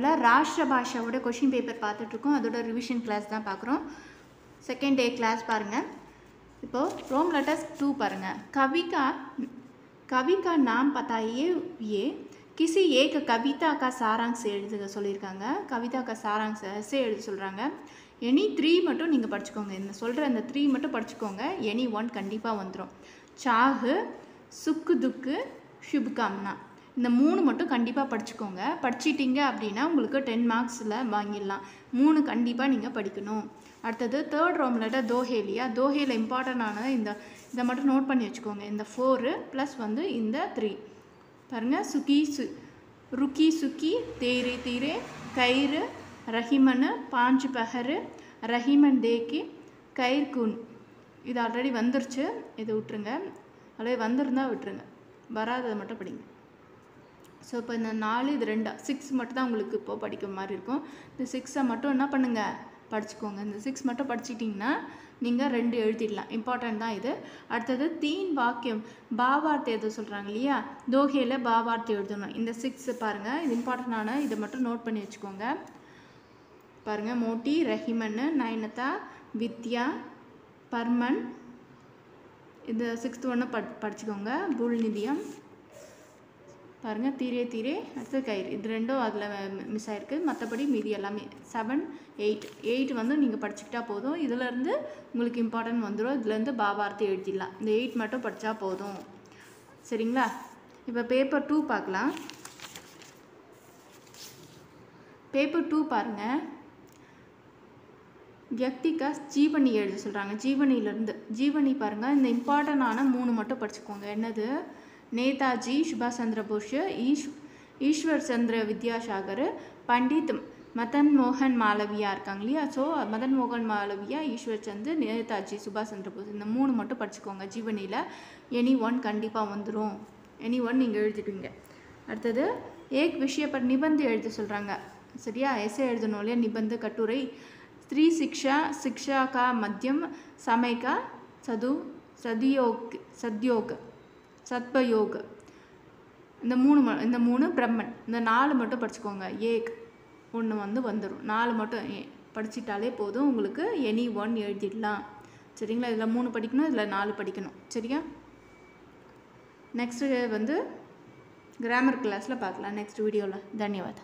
வகுப்பில் ராஷ்டிர பாஷாவோட question paper பார்த்துட்ருக்கோம். அதோட ரிவிஷன் கிளாஸ் தான் பார்க்குறோம். செகண்ட் டே கிளாஸ் பாருங்கள். இப்போது ரோம் लेटर्स 2 पारेंगे. कवि का नाम बताइए. ये किसी एक कविता का सारांश எழுதுக சொல்லியிருக்காங்க. கவிதா का सारांश ऐसे எழுத சொல்கிறாங்க. எனி 3 மட்டும் நீங்கள் படிச்சுக்கோங்க. இந்த சொல்கிற இந்த 3 மட்டும் படிச்சுக்கோங்க. எனி 1 கண்டிப்பாக வந்துடும். சாகு, சுக்கு துக்கு, சுபகாம்னா இந்த 3 மட்டும் கண்டிப்பாக படிச்சுக்கோங்க. படிச்சிட்டிங்க அப்படின்னா உங்களுக்கு 10 மார்க்ஸில் வாங்கிடலாம். 3 கண்டிப்பாக நீங்கள் படிக்கணும். அடுத்தது தேர்ட் ரோம் லெட்டர் தோஹேலியா. தோஹேல இம்பார்ட்டண்டானது இதை மட்டும் நோட் பண்ணி வச்சுக்கோங்க. இந்த 4 ப்ளஸ் வந்து இந்த 3 பாருங்கள். ருக்கி சுக்கி, தேரே தீரே, கயிறு, ரஹிமன், பாஞ்சு பஹரு, ரஹிமன் தேக்கி, கயிறு கூன். இது ஆல்ரெடி வந்துருச்சு, இதை விட்டுருங்க. ஆல்ரெடி வந்திருந்தால் விட்டுருங்க, வராததை மட்டும் படிங்க. ஸோ இப்போ இந்த 4 இது 2 6 மட்டும் தான் உங்களுக்கு இப்போது படிக்கிற மாதிரி இருக்கும். இந்த 6 மட்டும் என்ன பண்ணுங்கள், படிச்சுக்கோங்க. இந்த 6 மட்டும் படிச்சிட்டிங்கன்னா நீங்கள் 2 எழுதிடலாம். இம்பார்ட்டன்ட் தான் இது. அடுத்தது தீன் வாக்கியம் பாவார்த்தை எது சொல்கிறாங்க இல்லையா, தோஹேல பாவார்த்தை எழுதணும். இந்த 6 பாருங்கள், இது இம்பார்ட்டண்டான இதை மட்டும் நோட் பண்ணி வச்சுக்கோங்க. பாருங்கள், மோட்டி, ரஹிமன், நயனதா, வித்யா, பர்மன். இந்த 6th ஒன்று படிச்சுக்கோங்க. புல்நிதியம் பாருங்கள், தீரே தீரே, அடுத்து கயிறு. இது 2ம் அதில் மிஸ் ஆகிருக்கு. மற்றபடி மீதி எல்லாமே 7 8 வந்து நீங்கள் படிச்சுக்கிட்டா போதும். இதிலேருந்து உங்களுக்கு இம்பார்ட்டன்ட் வந்துடும். இதுலேருந்து பாவார்த்தை எழுதிடலாம். இந்த 8 மட்டும் படித்தா போதும். சரிங்களா? இப்போ பேப்பர் 2 பார்க்கலாம். பேப்பர் 2 பாருங்கள். வியக்திகா ஜீவனி எழுத சொல்கிறாங்க. ஜீவனிலேருந்து ஜீவனி பாருங்கள். இந்த இம்பார்ட்டண்டான 3 மட்டும் படிச்சுக்கோங்க. என்னது, நேதாஜி சுபாஷ் சந்திர போஸ், ஈஸ்வர் சந்திர வித்யாசாகர், பண்டித் மதன் மோகன் மாளவியா இருக்காங்க இல்லையா. ஸோ மதன் மோகன் மாளவியா, ஈஸ்வர் சந்திர, நேதாஜி சுபாஷ் சந்திர போஸ் இந்த 3 மட்டும் படிச்சுக்கோங்க. ஜீவனியில் எனி 1 கண்டிப்பாக வந்துடும். எனி 1 நீங்கள் எழுதிடுவீங்க. அடுத்தது ஏக் விஷய பர் நிபந்து எழுத சொல்கிறாங்க. சரியா, எஸ்ஸே எழுதணும் இல்லையா, நிபந்து கட்டுரை. ஸ்திரீ சிக்ஷா, சிக்ஷா கா மத்தியம், समय का சத்யோக், சத்பயோக். இந்த 3 பிரம்மன். இந்த 4 மட்டும் படிச்சுக்கோங்க. ஏக் 1 வந்து வந்துடும். 4 மட்டும் படிச்சிட்டாலே போதும். உங்களுக்கு எனி 1 எழுதிடலாம். சரிங்களா? இதில் 3 படிக்கணும், இதில் 4 படிக்கணும். சரியா? நெக்ஸ்ட்டு வந்து கிராமர் கிளாஸில் பார்க்கலாம் நெக்ஸ்ட் வீடியோவில். தன்யவாத்.